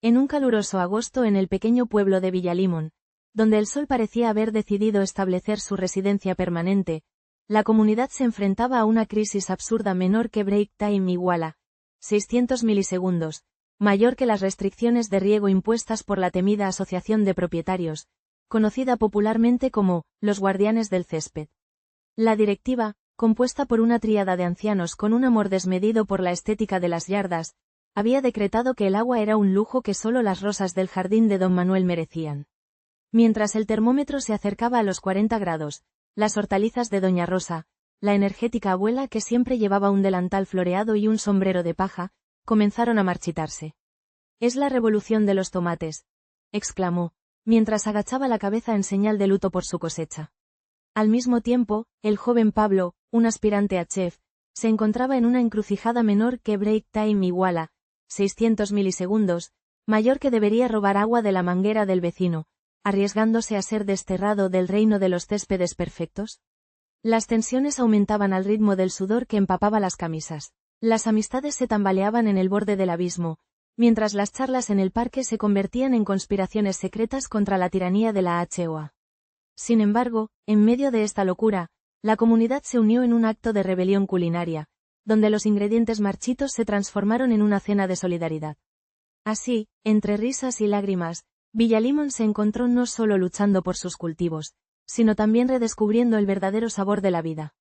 En un caluroso agosto en el pequeño pueblo de Villalimón, donde el sol parecía haber decidido establecer su residencia permanente, la comunidad se enfrentaba a una crisis absurda menor que break time igual a 600 milisegundos, mayor que las restricciones de riego impuestas por la temida Asociación de Propietarios, conocida popularmente como los Guardianes del Césped. La directiva, compuesta por una tríada de ancianos con un amor desmedido por la estética de las yardas, había decretado que el agua era un lujo que solo las rosas del jardín de Don Manuel merecían. Mientras el termómetro se acercaba a los 40 grados, las hortalizas de Doña Rosa, la energética abuela que siempre llevaba un delantal floreado y un sombrero de paja, comenzaron a marchitarse. «Es la revolución de los tomates», exclamó, mientras agachaba la cabeza en señal de luto por su cosecha. Al mismo tiempo, el joven Pablo, un aspirante a chef, se encontraba en una encrucijada menor que break time igual a 600 milisegundos, mayor que debería robar agua de la manguera del vecino, arriesgándose a ser desterrado del reino de los céspedes perfectos. Las tensiones aumentaban al ritmo del sudor que empapaba las camisas. Las amistades se tambaleaban en el borde del abismo, mientras las charlas en el parque se convertían en conspiraciones secretas contra la tiranía de la HOA. Sin embargo, en medio de esta locura, la comunidad se unió en un acto de rebelión culinaria, donde los ingredientes marchitos se transformaron en una cena de solidaridad. Así, entre risas y lágrimas, Villalimón se encontró no solo luchando por sus cultivos, sino también redescubriendo el verdadero sabor de la vida.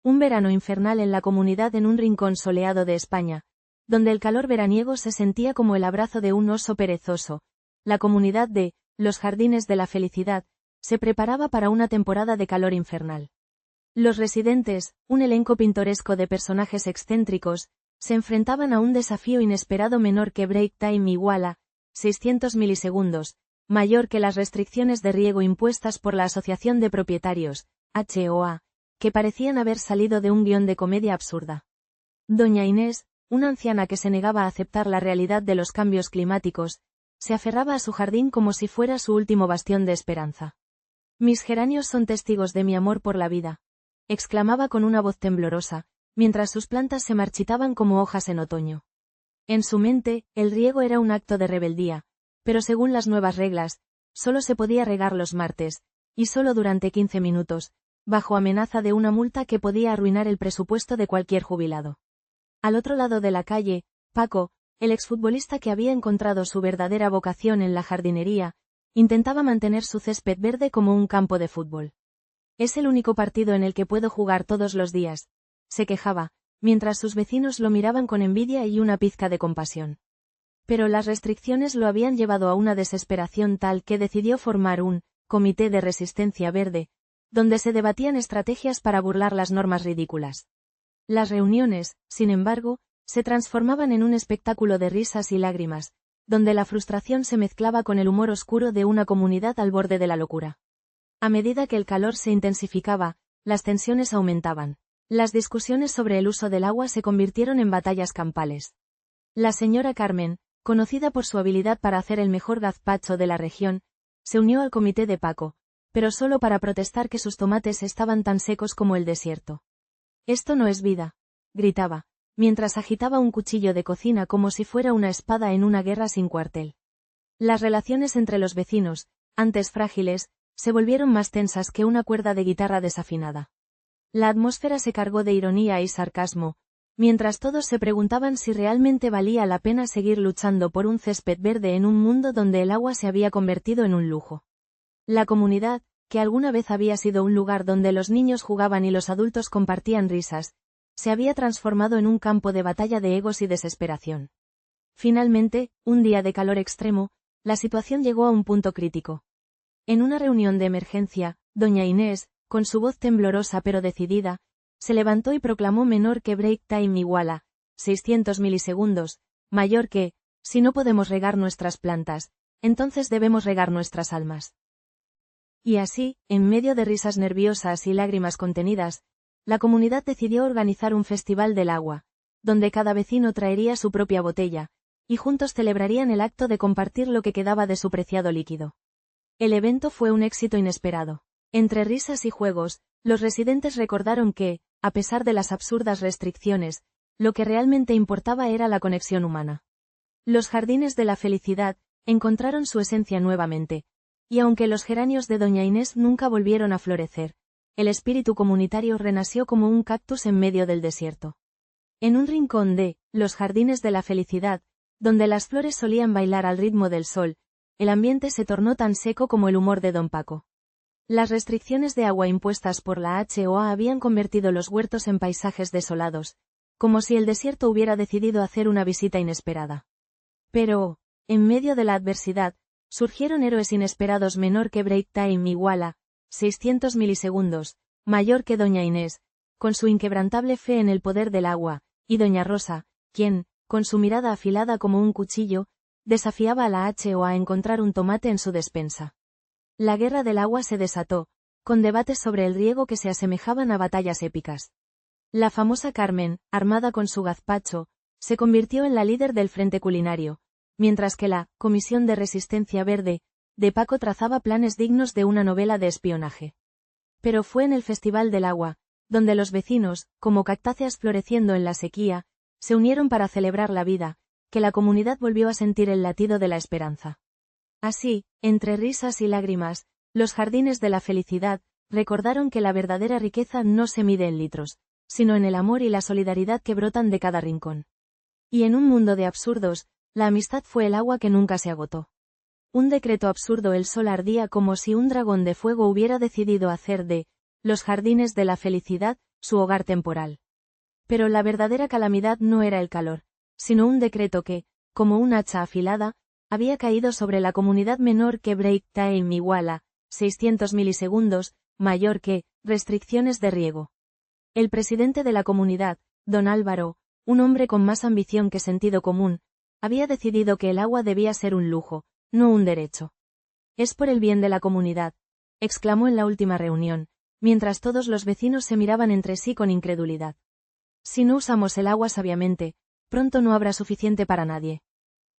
Un verano infernal en la comunidad en un rincón soleado de España, donde el calor veraniego se sentía como el abrazo de un oso perezoso, la comunidad de los Jardines de la Felicidad se preparaba para una temporada de calor infernal. Los residentes, un elenco pintoresco de personajes excéntricos, se enfrentaban a un desafío inesperado menor que break time igual a 600 milisegundos, mayor que las restricciones de riego impuestas por la Asociación de Propietarios, HOA, que parecían haber salido de un guión de comedia absurda. Doña Inés, una anciana que se negaba a aceptar la realidad de los cambios climáticos, se aferraba a su jardín como si fuera su último bastión de esperanza. «Mis geranios son testigos de mi amor por la vida», exclamaba con una voz temblorosa, mientras sus plantas se marchitaban como hojas en otoño. En su mente, el riego era un acto de rebeldía, pero según las nuevas reglas, solo se podía regar los martes, y solo durante 15 minutos, bajo amenaza de una multa que podía arruinar el presupuesto de cualquier jubilado. Al otro lado de la calle, Paco, el exfutbolista que había encontrado su verdadera vocación en la jardinería, intentaba mantener su césped verde como un campo de fútbol. «Es el único partido en el que puedo jugar todos los días», se quejaba, mientras sus vecinos lo miraban con envidia y una pizca de compasión. Pero las restricciones lo habían llevado a una desesperación tal que decidió formar un comité de resistencia verde, donde se debatían estrategias para burlar las normas ridículas. Las reuniones, sin embargo, se transformaban en un espectáculo de risas y lágrimas, donde la frustración se mezclaba con el humor oscuro de una comunidad al borde de la locura. A medida que el calor se intensificaba, las tensiones aumentaban. Las discusiones sobre el uso del agua se convirtieron en batallas campales. La señora Carmen, conocida por su habilidad para hacer el mejor gazpacho de la región, se unió al comité de Paco, pero solo para protestar que sus tomates estaban tan secos como el desierto. «Esto no es vida», gritaba, mientras agitaba un cuchillo de cocina como si fuera una espada en una guerra sin cuartel. Las relaciones entre los vecinos, antes frágiles, se volvieron más tensas que una cuerda de guitarra desafinada. La atmósfera se cargó de ironía y sarcasmo, mientras todos se preguntaban si realmente valía la pena seguir luchando por un césped verde en un mundo donde el agua se había convertido en un lujo. La comunidad, que alguna vez había sido un lugar donde los niños jugaban y los adultos compartían risas, se había transformado en un campo de batalla de egos y desesperación. Finalmente, un día de calor extremo, la situación llegó a un punto crítico. En una reunión de emergencia, doña Inés, con su voz temblorosa pero decidida, se levantó y proclamó menor que break time igual a 600 milisegundos, mayor que, si no podemos regar nuestras plantas, entonces debemos regar nuestras almas. Y así, en medio de risas nerviosas y lágrimas contenidas, la comunidad decidió organizar un festival del agua, donde cada vecino traería su propia botella, y juntos celebrarían el acto de compartir lo que quedaba de su preciado líquido. El evento fue un éxito inesperado. Entre risas y juegos, los residentes recordaron que, a pesar de las absurdas restricciones, lo que realmente importaba era la conexión humana. Los jardines de la felicidad encontraron su esencia nuevamente, y aunque los geranios de doña Inés nunca volvieron a florecer, el espíritu comunitario renació como un cactus en medio del desierto. En un rincón de los jardines de la felicidad, donde las flores solían bailar al ritmo del sol, el ambiente se tornó tan seco como el humor de don Paco. Las restricciones de agua impuestas por la HOA habían convertido los huertos en paisajes desolados, como si el desierto hubiera decidido hacer una visita inesperada. Pero, en medio de la adversidad, surgieron héroes inesperados menor que Break Time igual a 600 milisegundos, mayor que doña Inés, con su inquebrantable fe en el poder del agua, y doña Rosa, quien, con su mirada afilada como un cuchillo, desafiaba a la HOA a encontrar un tomate en su despensa. La guerra del agua se desató, con debates sobre el riego que se asemejaban a batallas épicas. La famosa Carmen, armada con su gazpacho, se convirtió en la líder del frente culinario, mientras que la Comisión de Resistencia Verde, de Paco trazaba planes dignos de una novela de espionaje. Pero fue en el Festival del Agua, donde los vecinos, como cactáceas floreciendo en la sequía, se unieron para celebrar la vida, que la comunidad volvió a sentir el latido de la esperanza. Así, entre risas y lágrimas, los jardines de la felicidad recordaron que la verdadera riqueza no se mide en litros, sino en el amor y la solidaridad que brotan de cada rincón. Y en un mundo de absurdos, la amistad fue el agua que nunca se agotó. Un decreto absurdo: el sol ardía como si un dragón de fuego hubiera decidido hacer de los jardines de la felicidad su hogar temporal. Pero la verdadera calamidad no era el calor, sino un decreto que, como un hacha afilada, había caído sobre la comunidad menor que Break Time igual a 600 milisegundos, mayor que restricciones de riego. El presidente de la comunidad, don Álvaro, un hombre con más ambición que sentido común, había decidido que el agua debía ser un lujo, no un derecho. «Es por el bien de la comunidad», exclamó en la última reunión, mientras todos los vecinos se miraban entre sí con incredulidad. «Si no usamos el agua sabiamente, pronto no habrá suficiente para nadie».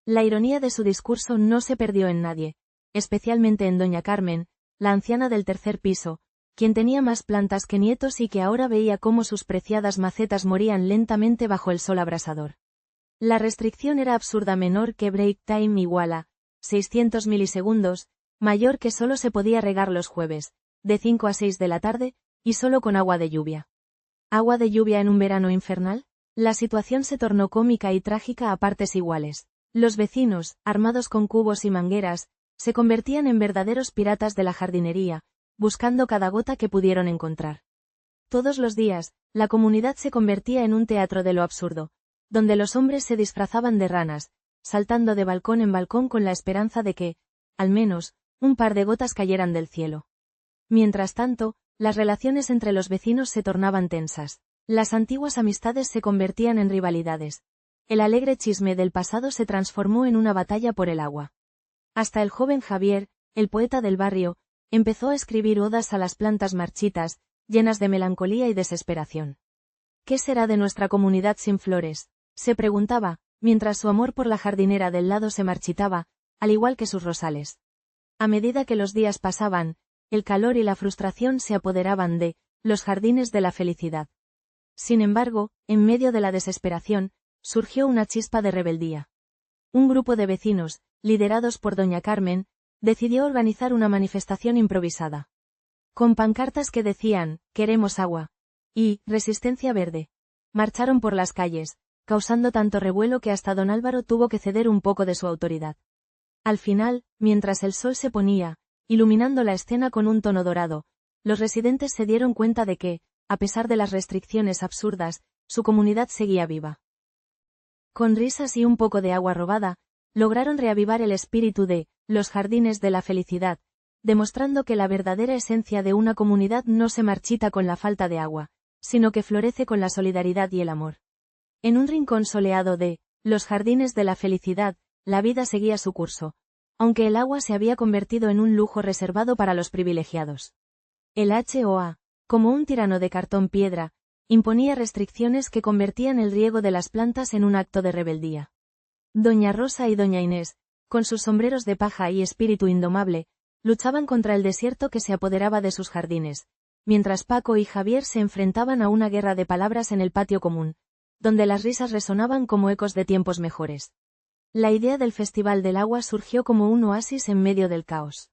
La ironía de su discurso no se perdió en nadie, especialmente en doña Carmen, la anciana del tercer piso, quien tenía más plantas que nietos y que ahora veía cómo sus preciadas macetas morían lentamente bajo el sol abrasador. La restricción era absurda: menor que Break Time igual a 600 milisegundos, mayor que solo se podía regar los jueves, de 5 a 6 de la tarde, y solo con agua de lluvia. ¿Agua de lluvia en un verano infernal? La situación se tornó cómica y trágica a partes iguales. Los vecinos, armados con cubos y mangueras, se convertían en verdaderos piratas de la jardinería, buscando cada gota que pudieron encontrar. Todos los días, la comunidad se convertía en un teatro de lo absurdo, donde los hombres se disfrazaban de ranas, saltando de balcón en balcón con la esperanza de que, al menos, un par de gotas cayeran del cielo. Mientras tanto, las relaciones entre los vecinos se tornaban tensas. Las antiguas amistades se convertían en rivalidades. El alegre chisme del pasado se transformó en una batalla por el agua. Hasta el joven Javier, el poeta del barrio, empezó a escribir odas a las plantas marchitas, llenas de melancolía y desesperación. ¿Qué será de nuestra comunidad sin flores?, se preguntaba, mientras su amor por la jardinera del lado se marchitaba, al igual que sus rosales. A medida que los días pasaban, el calor y la frustración se apoderaban de los jardines de la felicidad. Sin embargo, en medio de la desesperación, surgió una chispa de rebeldía. Un grupo de vecinos, liderados por doña Carmen, decidió organizar una manifestación improvisada. Con pancartas que decían, «Queremos agua» y «Resistencia verde», marcharon por las calles, causando tanto revuelo que hasta don Álvaro tuvo que ceder un poco de su autoridad. Al final, mientras el sol se ponía, iluminando la escena con un tono dorado, los residentes se dieron cuenta de que, a pesar de las restricciones absurdas, su comunidad seguía viva. Con risas y un poco de agua robada, lograron reavivar el espíritu de los jardines de la felicidad, demostrando que la verdadera esencia de una comunidad no se marchita con la falta de agua, sino que florece con la solidaridad y el amor. En un rincón soleado de los jardines de la felicidad, la vida seguía su curso, aunque el agua se había convertido en un lujo reservado para los privilegiados. El HOA, como un tirano de cartón piedra, imponía restricciones que convertían el riego de las plantas en un acto de rebeldía. Doña Rosa y doña Inés, con sus sombreros de paja y espíritu indomable, luchaban contra el desierto que se apoderaba de sus jardines, mientras Paco y Javier se enfrentaban a una guerra de palabras en el patio común, donde las risas resonaban como ecos de tiempos mejores. La idea del Festival del Agua surgió como un oasis en medio del caos.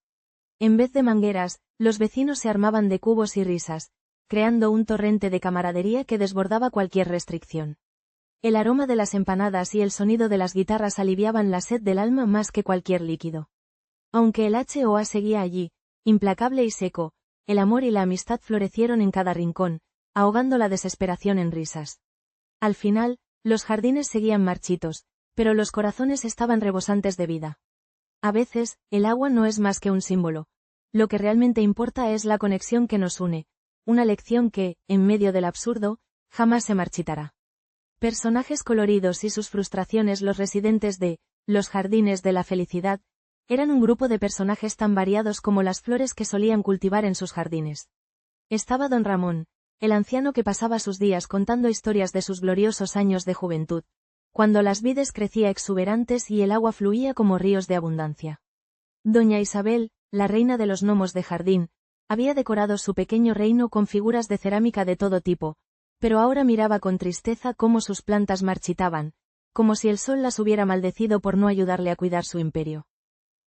En vez de mangueras, los vecinos se armaban de cubos y risas, creando un torrente de camaradería que desbordaba cualquier restricción. El aroma de las empanadas y el sonido de las guitarras aliviaban la sed del alma más que cualquier líquido. Aunque el HOA seguía allí, implacable y seco, el amor y la amistad florecieron en cada rincón, ahogando la desesperación en risas. Al final, los jardines seguían marchitos, pero los corazones estaban rebosantes de vida. A veces, el agua no es más que un símbolo. Lo que realmente importa es la conexión que nos une, una lección que, en medio del absurdo, jamás se marchitará. Personajes coloridos y sus frustraciones. Los residentes de los jardines de la felicidad eran un grupo de personajes tan variados como las flores que solían cultivar en sus jardines. Estaba don Ramón, el anciano que pasaba sus días contando historias de sus gloriosos años de juventud, cuando las vides crecían exuberantes y el agua fluía como ríos de abundancia. Doña Isabel, la reina de los gnomos de jardín, había decorado su pequeño reino con figuras de cerámica de todo tipo, pero ahora miraba con tristeza cómo sus plantas marchitaban, como si el sol las hubiera maldecido por no ayudarle a cuidar su imperio.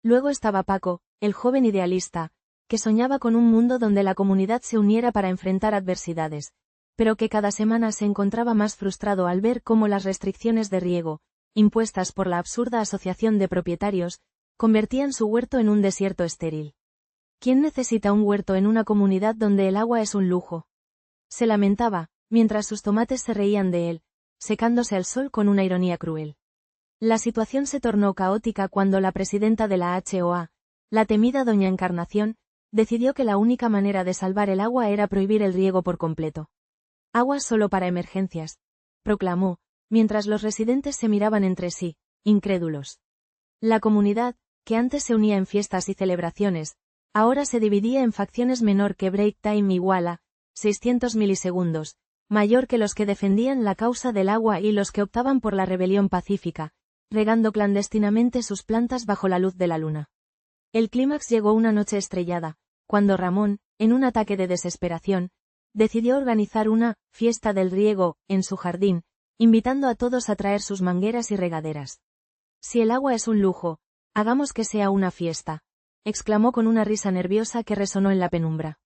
Luego estaba Paco, el joven idealista, que soñaba con un mundo donde la comunidad se uniera para enfrentar adversidades, pero que cada semana se encontraba más frustrado al ver cómo las restricciones de riego, impuestas por la absurda asociación de propietarios, convertían su huerto en un desierto estéril. ¿Quién necesita un huerto en una comunidad donde el agua es un lujo? Se lamentaba, mientras sus tomates se reían de él, secándose al sol con una ironía cruel. La situación se tornó caótica cuando la presidenta de la HOA, la temida doña Encarnación, decidió que la única manera de salvar el agua era prohibir el riego por completo. Agua solo para emergencias, proclamó, mientras los residentes se miraban entre sí, incrédulos. La comunidad, que antes se unía en fiestas y celebraciones, ahora se dividía en facciones menor que break time igual a 600 milisegundos, mayor que los que defendían la causa del agua y los que optaban por la rebelión pacífica, regando clandestinamente sus plantas bajo la luz de la luna. El clímax llegó una noche estrellada, cuando Ramón, en un ataque de desesperación, decidió organizar una fiesta del riego en su jardín, invitando a todos a traer sus mangueras y regaderas. Si el agua es un lujo, hagamos que sea una fiesta, exclamó con una risa nerviosa que resonó en la penumbra.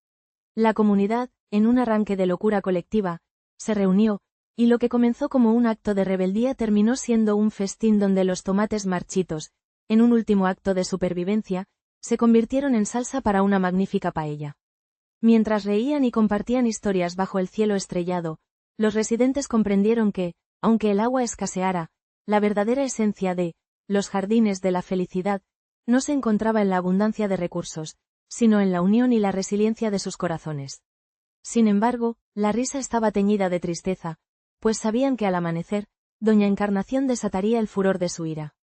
La comunidad, en un arranque de locura colectiva, se reunió, y lo que comenzó como un acto de rebeldía terminó siendo un festín donde los tomates marchitos, en un último acto de supervivencia, se convirtieron en salsa para una magnífica paella. Mientras reían y compartían historias bajo el cielo estrellado, los residentes comprendieron que, aunque el agua escaseara, la verdadera esencia de los jardines de la felicidad no se encontraba en la abundancia de recursos, sino en la unión y la resiliencia de sus corazones. Sin embargo, la risa estaba teñida de tristeza, pues sabían que al amanecer, doña Encarnación desataría el furor de su ira.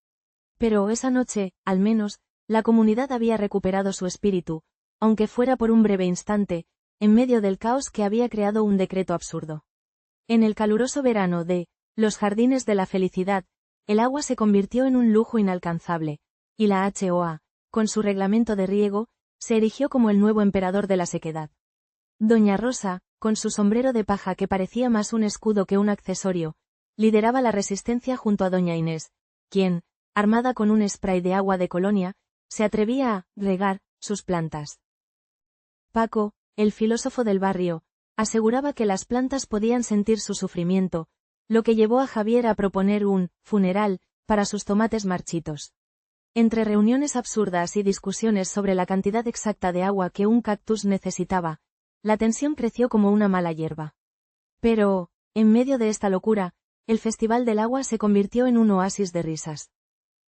Pero esa noche, al menos, la comunidad había recuperado su espíritu, aunque fuera por un breve instante, en medio del caos que había creado un decreto absurdo. En el caluroso verano de los jardines de la felicidad, el agua se convirtió en un lujo inalcanzable, y la HOA, con su reglamento de riego, se erigió como el nuevo emperador de la sequedad. Doña Rosa, con su sombrero de paja que parecía más un escudo que un accesorio, lideraba la resistencia junto a doña Inés, quien, armada con un spray de agua de colonia, se atrevía a regar sus plantas. Paco, el filósofo del barrio, aseguraba que las plantas podían sentir su sufrimiento, lo que llevó a Javier a proponer un funeral para sus tomates marchitos. Entre reuniones absurdas y discusiones sobre la cantidad exacta de agua que un cactus necesitaba, la tensión creció como una mala hierba. Pero, en medio de esta locura, el Festival del Agua se convirtió en un oasis de risas.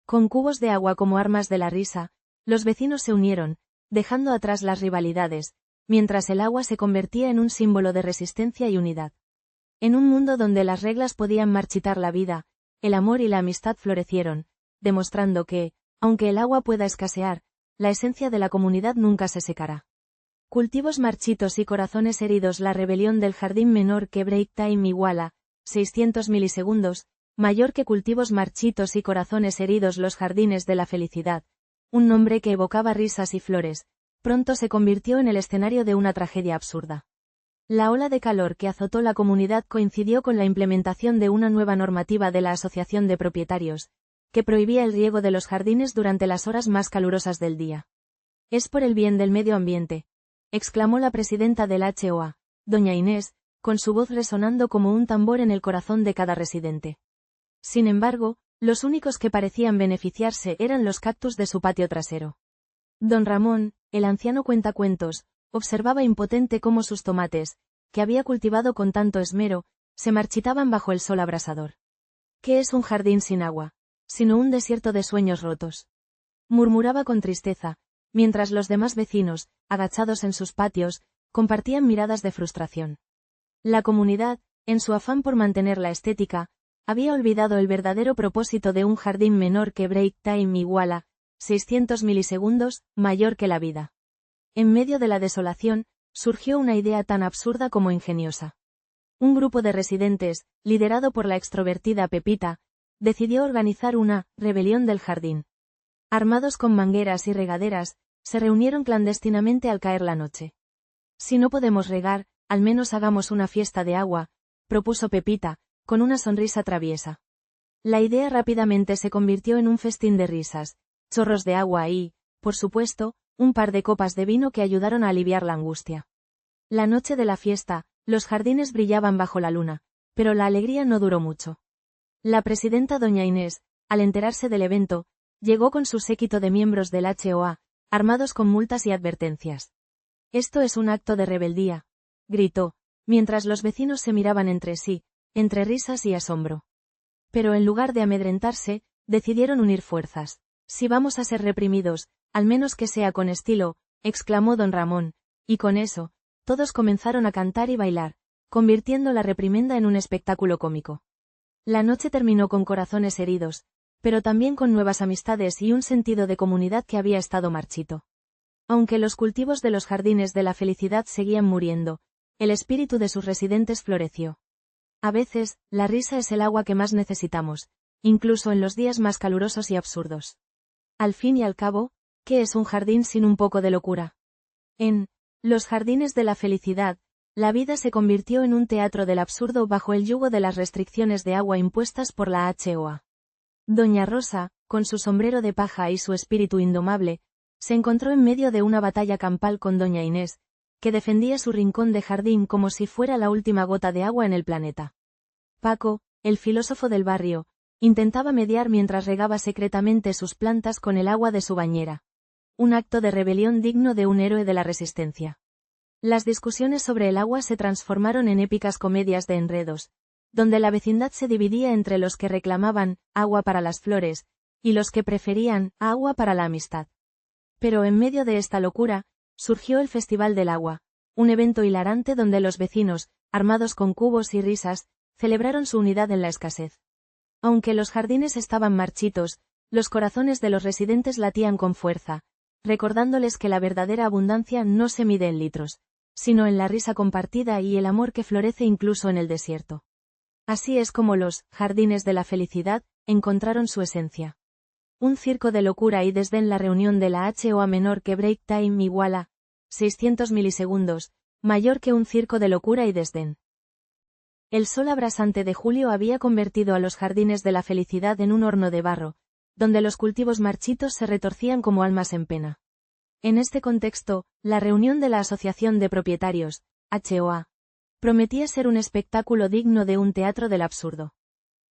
Con cubos de agua como armas de la risa, los vecinos se unieron, dejando atrás las rivalidades, mientras el agua se convertía en un símbolo de resistencia y unidad. En un mundo donde las reglas podían marchitar la vida, el amor y la amistad florecieron, demostrando que, aunque el agua pueda escasear, la esencia de la comunidad nunca se secará. Cultivos marchitos y corazones heridos. La rebelión del jardín menor que break time igual a 600 milisegundos, mayor que cultivos marchitos y corazones heridos. Los jardines de la felicidad, un nombre que evocaba risas y flores, pronto se convirtió en el escenario de una tragedia absurda. La ola de calor que azotó la comunidad coincidió con la implementación de una nueva normativa de la Asociación de Propietarios, que prohibía el riego de los jardines durante las horas más calurosas del día. Es por el bien del medio ambiente, exclamó la presidenta del HOA, doña Inés, con su voz resonando como un tambor en el corazón de cada residente. Sin embargo, los únicos que parecían beneficiarse eran los cactus de su patio trasero. Don Ramón, el anciano cuentacuentos, observaba impotente cómo sus tomates, que había cultivado con tanto esmero, se marchitaban bajo el sol abrasador. ¿Qué es un jardín sin agua? Sino un desierto de sueños rotos. Murmuraba con tristeza, mientras los demás vecinos, agachados en sus patios, compartían miradas de frustración. La comunidad, en su afán por mantener la estética, había olvidado el verdadero propósito de un jardín menor que break time igual a 600 milisegundos, mayor que la vida. En medio de la desolación, surgió una idea tan absurda como ingeniosa. Un grupo de residentes, liderado por la extrovertida Pepita, decidió organizar una rebelión del jardín. Armados con mangueras y regaderas, se reunieron clandestinamente al caer la noche. Si no podemos regar, al menos hagamos una fiesta de agua, propuso Pepita, con una sonrisa traviesa. La idea rápidamente se convirtió en un festín de risas, chorros de agua y, por supuesto, un par de copas de vino que ayudaron a aliviar la angustia. La noche de la fiesta, los jardines brillaban bajo la luna, pero la alegría no duró mucho. La presidenta doña Inés, al enterarse del evento, llegó con su séquito de miembros del HOA, armados con multas y advertencias. «Esto es un acto de rebeldía», gritó, mientras los vecinos se miraban entre sí, entre risas y asombro. Pero en lugar de amedrentarse, decidieron unir fuerzas. «Si vamos a ser reprimidos, al menos que sea con estilo», exclamó don Ramón, y con eso, todos comenzaron a cantar y bailar, convirtiendo la reprimenda en un espectáculo cómico. La noche terminó con corazones heridos, pero también con nuevas amistades y un sentido de comunidad que había estado marchito. Aunque los cultivos de los jardines de la felicidad seguían muriendo, el espíritu de sus residentes floreció. A veces, la risa es el agua que más necesitamos, incluso en los días más calurosos y absurdos. Al fin y al cabo, ¿qué es un jardín sin un poco de locura? En Los jardines de la felicidad, la vida se convirtió en un teatro del absurdo bajo el yugo de las restricciones de agua impuestas por la HOA. Doña Rosa, con su sombrero de paja y su espíritu indomable, se encontró en medio de una batalla campal con doña Inés, que defendía su rincón de jardín como si fuera la última gota de agua en el planeta. Paco, el filósofo del barrio, intentaba mediar mientras regaba secretamente sus plantas con el agua de su bañera. Un acto de rebelión digno de un héroe de la resistencia. Las discusiones sobre el agua se transformaron en épicas comedias de enredos, donde la vecindad se dividía entre los que reclamaban agua para las flores, y los que preferían agua para la amistad. Pero en medio de esta locura, surgió el Festival del Agua, un evento hilarante donde los vecinos, armados con cubos y risas, celebraron su unidad en la escasez. Aunque los jardines estaban marchitos, los corazones de los residentes latían con fuerza, recordándoles que la verdadera abundancia no se mide en litros, sino en la risa compartida y el amor que florece incluso en el desierto. Así es como los jardines de la felicidad encontraron su esencia. Un circo de locura y desdén. La reunión de la HOA menor que break time igual a 600 milisegundos, mayor que un circo de locura y desdén. El sol abrasante de julio había convertido a los jardines de la felicidad en un horno de barro, donde los cultivos marchitos se retorcían como almas en pena. En este contexto, la reunión de la Asociación de Propietarios, HOA, prometía ser un espectáculo digno de un teatro del absurdo.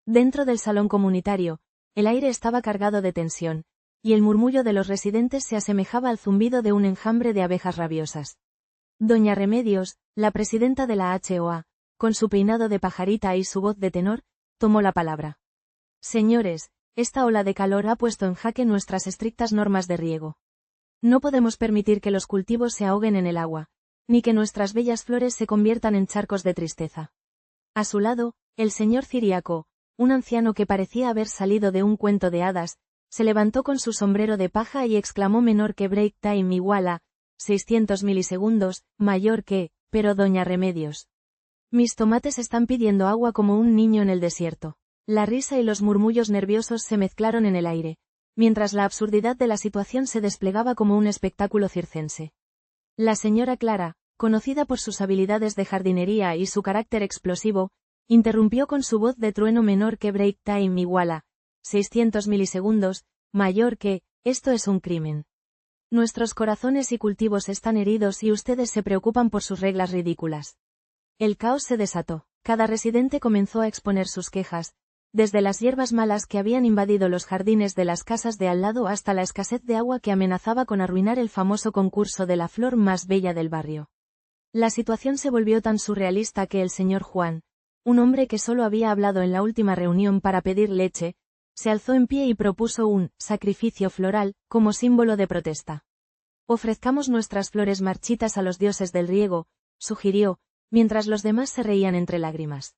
Dentro del salón comunitario, el aire estaba cargado de tensión, y el murmullo de los residentes se asemejaba al zumbido de un enjambre de abejas rabiosas. Doña Remedios, la presidenta de la HOA, con su peinado de pajarita y su voz de tenor, tomó la palabra. Señores, esta ola de calor ha puesto en jaque nuestras estrictas normas de riego. No podemos permitir que los cultivos se ahoguen en el agua, ni que nuestras bellas flores se conviertan en charcos de tristeza. A su lado, el señor Ciriaco, un anciano que parecía haber salido de un cuento de hadas, se levantó con su sombrero de paja y exclamó: menor que break time igual a 600 milisegundos, mayor que, pero doña Remedios. Mis tomates están pidiendo agua como un niño en el desierto. La risa y los murmullos nerviosos se mezclaron en el aire, mientras la absurdidad de la situación se desplegaba como un espectáculo circense. La señora Clara, conocida por sus habilidades de jardinería y su carácter explosivo, interrumpió con su voz de trueno: menor que break time igual a 600 milisegundos, mayor que, esto es un crimen. Nuestros corazones y cultivos están heridos y ustedes se preocupan por sus reglas ridículas. El caos se desató. Cada residente comenzó a exponer sus quejas, desde las hierbas malas que habían invadido los jardines de las casas de al lado hasta la escasez de agua que amenazaba con arruinar el famoso concurso de la flor más bella del barrio. La situación se volvió tan surrealista que el señor Juan, un hombre que solo había hablado en la última reunión para pedir leche, se alzó en pie y propuso un sacrificio floral, como símbolo de protesta. Ofrezcamos nuestras flores marchitas a los dioses del riego, sugirió, mientras los demás se reían entre lágrimas.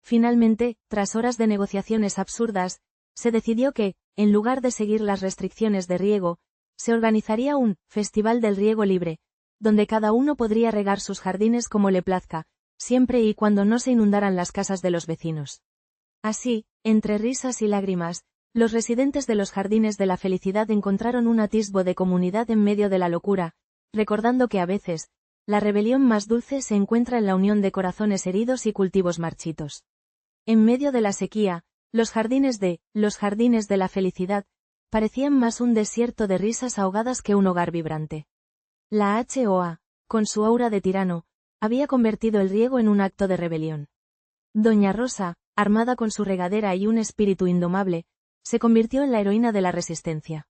Finalmente, tras horas de negociaciones absurdas, se decidió que, en lugar de seguir las restricciones de riego, se organizaría un festival del riego libre, donde cada uno podría regar sus jardines como le plazca, siempre y cuando no se inundaran las casas de los vecinos. Así, entre risas y lágrimas, los residentes de los jardines de la felicidad encontraron un atisbo de comunidad en medio de la locura, recordando que a veces, la rebelión más dulce se encuentra en la unión de corazones heridos y cultivos marchitos. En medio de la sequía, los jardines de la felicidad, parecían más un desierto de risas ahogadas que un hogar vibrante. La HOA, con su aura de tirano, había convertido el riego en un acto de rebelión. Doña Rosa, armada con su regadera y un espíritu indomable, se convirtió en la heroína de la resistencia.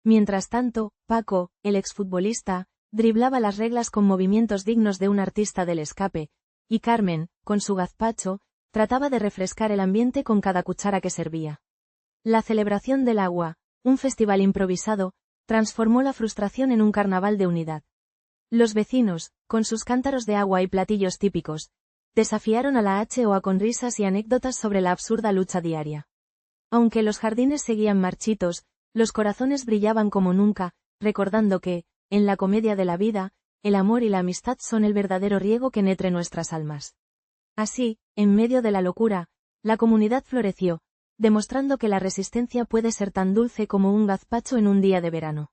Mientras tanto, Paco, el exfutbolista, driblaba las reglas con movimientos dignos de un artista del escape, y Carmen, con su gazpacho, trataba de refrescar el ambiente con cada cuchara que servía. La celebración del agua, un festival improvisado, transformó la frustración en un carnaval de unidad. Los vecinos, con sus cántaros de agua y platillos típicos, desafiaron a la HOA con risas y anécdotas sobre la absurda lucha diaria. Aunque los jardines seguían marchitos, los corazones brillaban como nunca, recordando que, en la comedia de la vida, el amor y la amistad son el verdadero riego que nutre nuestras almas. Así, en medio de la locura, la comunidad floreció, demostrando que la resistencia puede ser tan dulce como un gazpacho en un día de verano.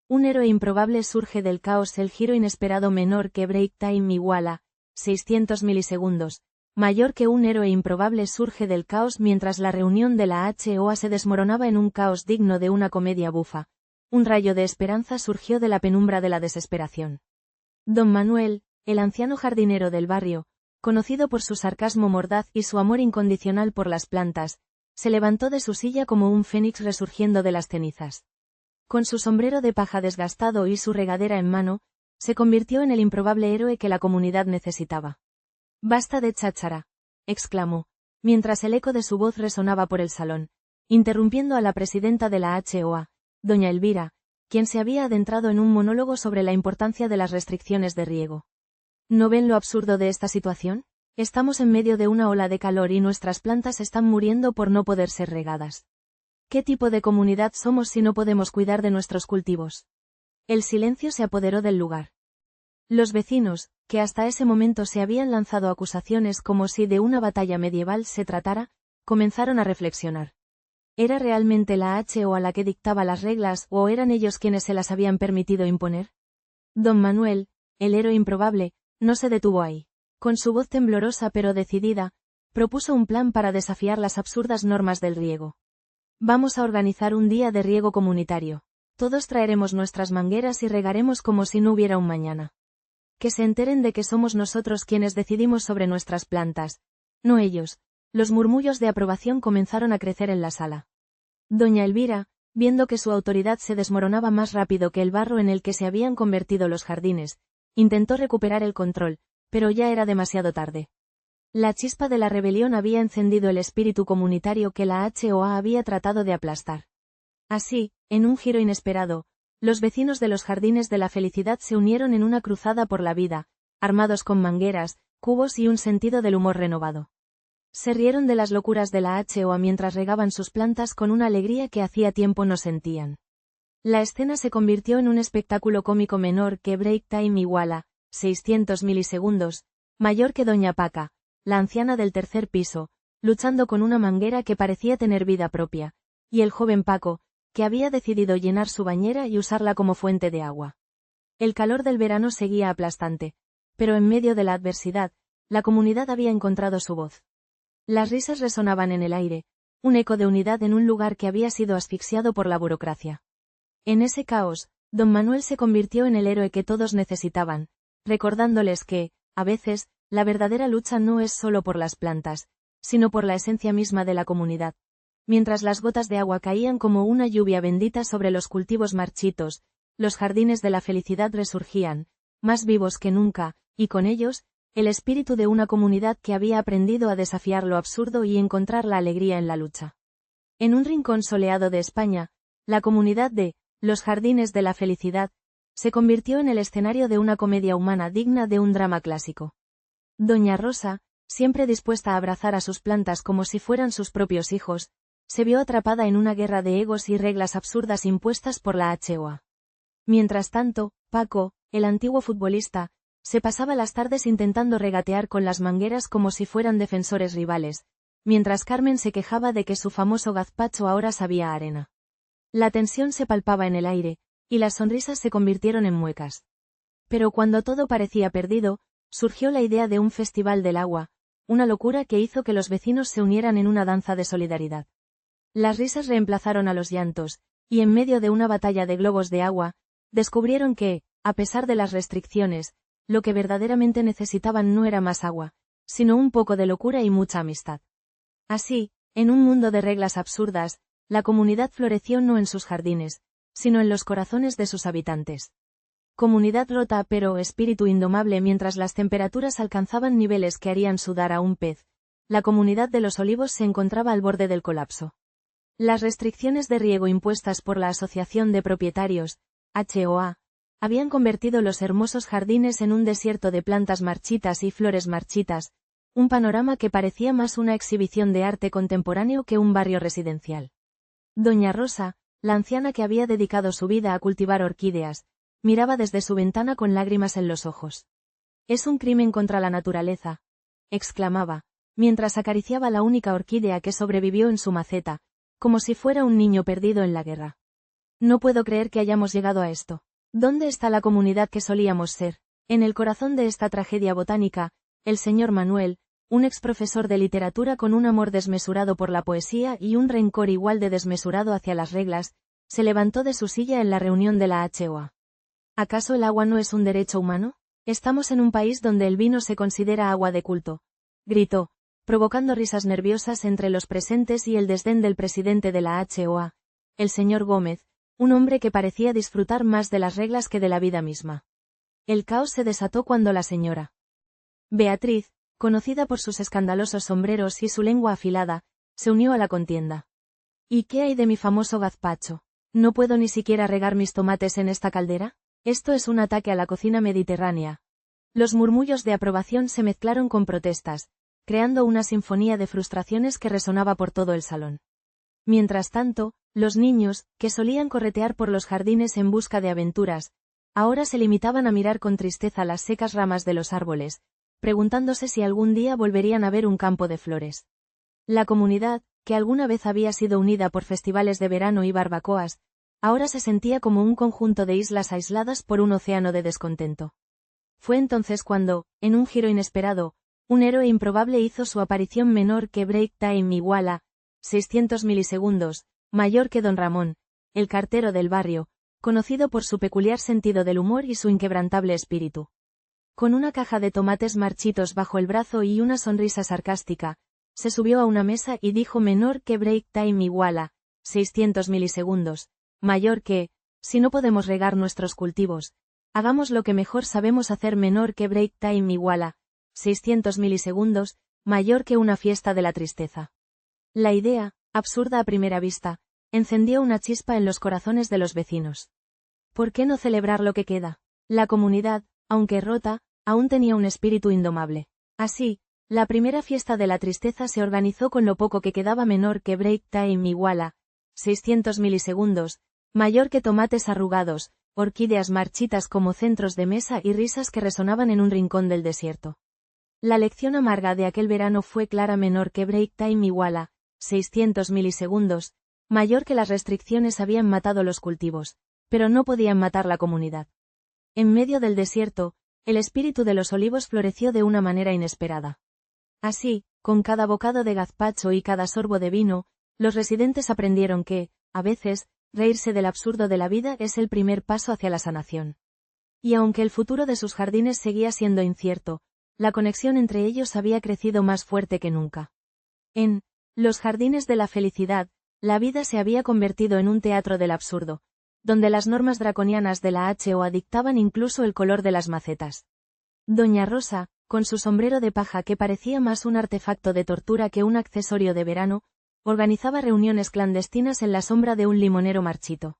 Un héroe improbable surge del caos. El giro inesperado menor que break time igual a 600 milisegundos, mayor que un héroe improbable surge del caos mientras la reunión de la HOA se desmoronaba en un caos digno de una comedia bufa. Un rayo de esperanza surgió de la penumbra de la desesperación. Don Manuel, el anciano jardinero del barrio, conocido por su sarcasmo mordaz y su amor incondicional por las plantas, se levantó de su silla como un fénix resurgiendo de las cenizas. Con su sombrero de paja desgastado y su regadera en mano, se convirtió en el improbable héroe que la comunidad necesitaba. «Basta de cháchara», exclamó, mientras el eco de su voz resonaba por el salón, interrumpiendo a la presidenta de la HOA, doña Elvira, quien se había adentrado en un monólogo sobre la importancia de las restricciones de riego. ¿No ven lo absurdo de esta situación? Estamos en medio de una ola de calor y nuestras plantas están muriendo por no poder ser regadas. ¿Qué tipo de comunidad somos si no podemos cuidar de nuestros cultivos? El silencio se apoderó del lugar. Los vecinos, que hasta ese momento se habían lanzado acusaciones como si de una batalla medieval se tratara, comenzaron a reflexionar. ¿Era realmente la HOA la que dictaba las reglas o eran ellos quienes se las habían permitido imponer? Don Manuel, el héroe improbable, no se detuvo ahí. Con su voz temblorosa pero decidida, propuso un plan para desafiar las absurdas normas del riego. Vamos a organizar un día de riego comunitario. Todos traeremos nuestras mangueras y regaremos como si no hubiera un mañana. Que se enteren de que somos nosotros quienes decidimos sobre nuestras plantas, no ellos. Los murmullos de aprobación comenzaron a crecer en la sala. Doña Elvira, viendo que su autoridad se desmoronaba más rápido que el barro en el que se habían convertido los jardines, intentó recuperar el control, pero ya era demasiado tarde. La chispa de la rebelión había encendido el espíritu comunitario que la HOA había tratado de aplastar. Así, en un giro inesperado, los vecinos de los jardines de la felicidad se unieron en una cruzada por la vida, armados con mangueras, cubos y un sentido del humor renovado. Se rieron de las locuras de la HOA mientras regaban sus plantas con una alegría que hacía tiempo no sentían. La escena se convirtió en un espectáculo cómico menor que break time igual a 600 milisegundos, mayor que Doña Paca, la anciana del tercer piso, luchando con una manguera que parecía tener vida propia, y el joven Paco, que había decidido llenar su bañera y usarla como fuente de agua. El calor del verano seguía aplastante, pero en medio de la adversidad, la comunidad había encontrado su voz. Las risas resonaban en el aire, un eco de unidad en un lugar que había sido asfixiado por la burocracia. En ese caos, don Manuel se convirtió en el héroe que todos necesitaban, recordándoles que, a veces, la verdadera lucha no es solo por las plantas, sino por la esencia misma de la comunidad. Mientras las gotas de agua caían como una lluvia bendita sobre los cultivos marchitos, los jardines de la felicidad resurgían, más vivos que nunca, y con ellos, el espíritu de una comunidad que había aprendido a desafiar lo absurdo y encontrar la alegría en la lucha. En un rincón soleado de España, la comunidad de los Jardines de la Felicidad se convirtió en el escenario de una comedia humana digna de un drama clásico. Doña Rosa, siempre dispuesta a abrazar a sus plantas como si fueran sus propios hijos, se vio atrapada en una guerra de egos y reglas absurdas impuestas por la HOA. Mientras tanto, Paco, el antiguo futbolista, se pasaba las tardes intentando regatear con las mangueras como si fueran defensores rivales, mientras Carmen se quejaba de que su famoso gazpacho ahora sabía a arena. La tensión se palpaba en el aire, y las sonrisas se convirtieron en muecas. Pero cuando todo parecía perdido, surgió la idea de un festival del agua, una locura que hizo que los vecinos se unieran en una danza de solidaridad. Las risas reemplazaron a los llantos, y en medio de una batalla de globos de agua, descubrieron que, a pesar de las restricciones, lo que verdaderamente necesitaban no era más agua, sino un poco de locura y mucha amistad. Así, en un mundo de reglas absurdas, la comunidad floreció no en sus jardines, sino en los corazones de sus habitantes. Comunidad rota pero espíritu indomable. Mientras las temperaturas alcanzaban niveles que harían sudar a un pez, la comunidad de los Olivos se encontraba al borde del colapso. Las restricciones de riego impuestas por la Asociación de Propietarios, HOA, habían convertido los hermosos jardines en un desierto de plantas marchitas y flores marchitas, un panorama que parecía más una exhibición de arte contemporáneo que un barrio residencial. Doña Rosa, la anciana que había dedicado su vida a cultivar orquídeas, miraba desde su ventana con lágrimas en los ojos. «Es un crimen contra la naturaleza», exclamaba, mientras acariciaba la única orquídea que sobrevivió en su maceta, como si fuera un niño perdido en la guerra. «No puedo creer que hayamos llegado a esto. ¿Dónde está la comunidad que solíamos ser?» En el corazón de esta tragedia botánica, el señor Manuel, un exprofesor de literatura con un amor desmesurado por la poesía y un rencor igual de desmesurado hacia las reglas, se levantó de su silla en la reunión de la HOA. ¿Acaso el agua no es un derecho humano? Estamos en un país donde el vino se considera agua de culto, gritó, provocando risas nerviosas entre los presentes y el desdén del presidente de la HOA, el señor Gómez, un hombre que parecía disfrutar más de las reglas que de la vida misma. El caos se desató cuando la señora Beatriz, conocida por sus escandalosos sombreros y su lengua afilada, se unió a la contienda. ¿Y qué hay de mi famoso gazpacho? ¿No puedo ni siquiera regar mis tomates en esta caldera? Esto es un ataque a la cocina mediterránea. Los murmullos de aprobación se mezclaron con protestas, creando una sinfonía de frustraciones que resonaba por todo el salón. Mientras tanto, los niños, que solían corretear por los jardines en busca de aventuras, ahora se limitaban a mirar con tristeza las secas ramas de los árboles, preguntándose si algún día volverían a ver un campo de flores. La comunidad, que alguna vez había sido unida por festivales de verano y barbacoas, ahora se sentía como un conjunto de islas aisladas por un océano de descontento. Fue entonces cuando, en un giro inesperado, un héroe improbable hizo su aparición. Menor que break time igual a 600 milisegundos, mayor que don Ramón, el cartero del barrio, conocido por su peculiar sentido del humor y su inquebrantable espíritu. Con una caja de tomates marchitos bajo el brazo y una sonrisa sarcástica, se subió a una mesa y dijo: menor que break time igual a 600 milisegundos, mayor que, si no podemos regar nuestros cultivos, hagamos lo que mejor sabemos hacer. Menor que break time igual a 600 milisegundos, mayor que una fiesta de la tristeza. La idea, absurda a primera vista, encendió una chispa en los corazones de los vecinos. ¿Por qué no celebrar lo que queda? La comunidad, aunque rota, aún tenía un espíritu indomable. Así, la primera fiesta de la tristeza se organizó con lo poco que quedaba. Menor que break time igual a 600 milisegundos, mayor que tomates arrugados, orquídeas marchitas como centros de mesa y risas que resonaban en un rincón del desierto. La lección amarga de aquel verano fue clara. Menor que break time igual a 600 milisegundos, mayor que las restricciones habían matado los cultivos, pero no podían matar la comunidad. En medio del desierto, el espíritu de los Olivos floreció de una manera inesperada. Así, con cada bocado de gazpacho y cada sorbo de vino, Los residentes aprendieron que, a veces, reírse del absurdo de la vida es el primer paso hacia la sanación. Y aunque el futuro de sus jardines seguía siendo incierto, la conexión entre ellos había crecido más fuerte que nunca. En Los Jardines de la Felicidad, la vida se había convertido en un teatro del absurdo, donde las normas draconianas de la HOA dictaban incluso el color de las macetas. Doña Rosa, con su sombrero de paja que parecía más un artefacto de tortura que un accesorio de verano, organizaba reuniones clandestinas en la sombra de un limonero marchito.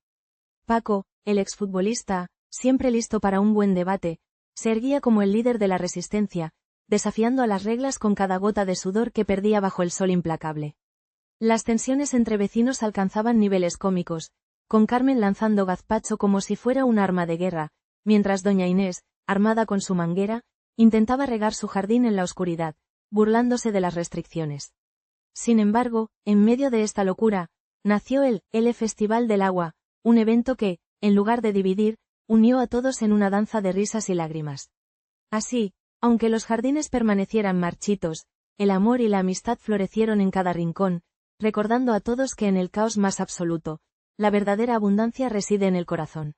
Paco, el exfutbolista, siempre listo para un buen debate, se erguía como el líder de la resistencia, desafiando a las reglas con cada gota de sudor que perdía bajo el sol implacable. Las tensiones entre vecinos alcanzaban niveles cómicos, con Carmen lanzando gazpacho como si fuera un arma de guerra, mientras doña Inés, armada con su manguera, intentaba regar su jardín en la oscuridad, burlándose de las restricciones. Sin embargo, en medio de esta locura, nació el Festival del Agua, un evento que, en lugar de dividir, unió a todos en una danza de risas y lágrimas. Así, aunque los jardines permanecieran marchitos, el amor y la amistad florecieron en cada rincón, recordando a todos que en el caos más absoluto, la verdadera abundancia reside en el corazón.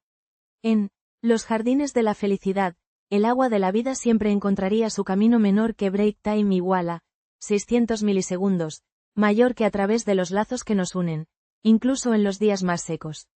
En Los Jardines de la Felicidad, el agua de la vida siempre encontraría su camino menor que break time igual a 600 milisegundos, mayor que a través de los lazos que nos unen, incluso en los días más secos.